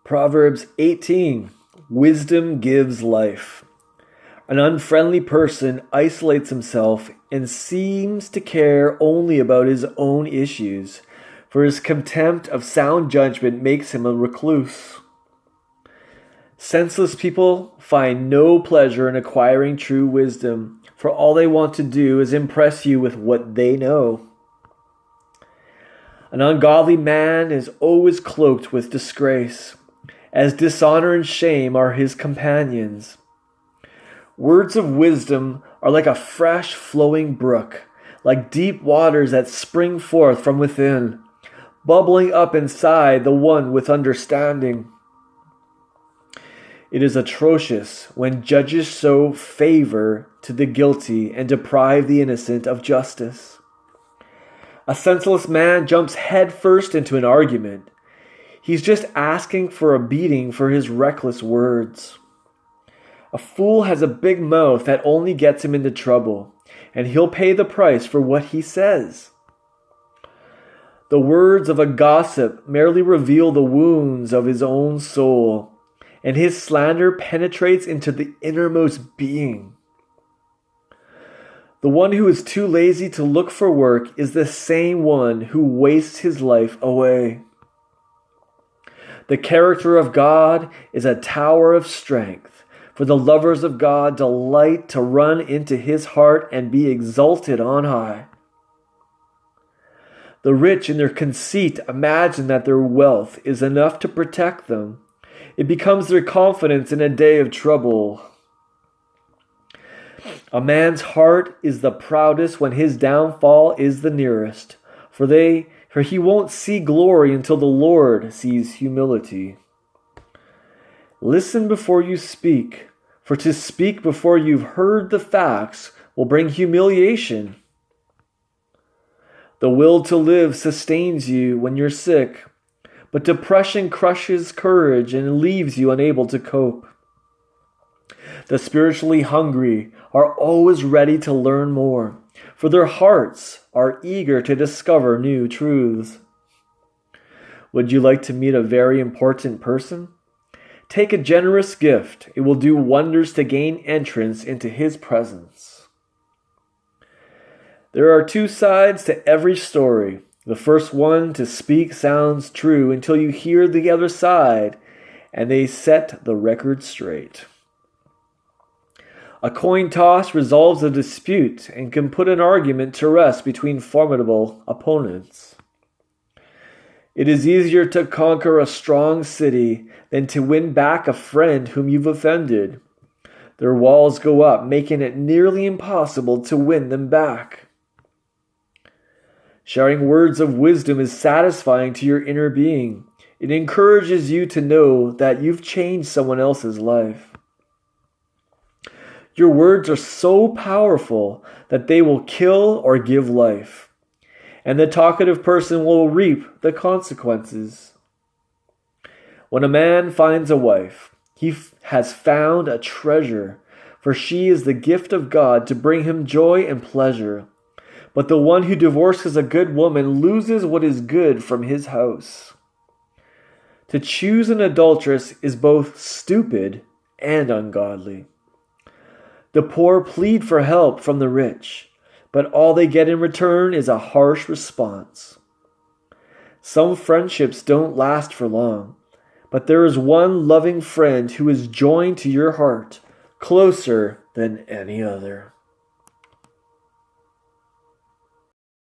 Proverbs 18. Wisdom gives life. An unfriendly person isolates himself and seems to care only about his own issues, for his contempt of sound judgment makes him a recluse. Senseless people find no pleasure in acquiring true wisdom, for all they want to do is impress you with what they know. An ungodly man is always cloaked with disgrace, as dishonor and shame are his companions. Words of wisdom are like a fresh flowing brook, like deep waters that spring forth from within, bubbling up inside the one with understanding. It is atrocious when judges show favor to the guilty and deprive the innocent of justice. A senseless man jumps headfirst into an argument. He's just asking for a beating for his reckless words. A fool has a big mouth that only gets him into trouble, and he'll pay the price for what he says. The words of a gossip merely reveal the wounds of his own soul, and his slander penetrates into the innermost being. The one who is too lazy to look for work is the same one who wastes his life away. The character of God is a tower of strength, for the lovers of God delight to run into his heart and be exalted on high. The rich in their conceit imagine that their wealth is enough to protect them. It becomes their confidence in a day of trouble. A man's heart is the proudest when his downfall is the nearest, for he won't see glory until the Lord sees humility. Listen before you speak, for to speak before you've heard the facts will bring humiliation. The will to live sustains you when you're sick, but depression crushes courage and leaves you unable to cope. The spiritually hungry are always ready to learn more, for their hearts are eager to discover new truths. Would you like to meet a very important person? Take a generous gift. It will do wonders to gain entrance into his presence. There are two sides to every story. The first one to speak sounds true until you hear the other side, and they set the record straight. A coin toss resolves a dispute and can put an argument to rest between formidable opponents. It is easier to conquer a strong city than to win back a friend whom you've offended. Their walls go up, making it nearly impossible to win them back. Sharing words of wisdom is satisfying to your inner being. It encourages you to know that you've changed someone else's life. Your words are so powerful that they will kill or give life, and the talkative person will reap the consequences. When a man finds a wife, he has found a treasure, for she is the gift of God to bring him joy and pleasure. But the one who divorces a good woman loses what is good from his house. To choose an adulteress is both stupid and ungodly. The poor plead for help from the rich, but all they get in return is a harsh response. Some friendships don't last for long, but there is one loving friend who is joined to your heart, closer than any other.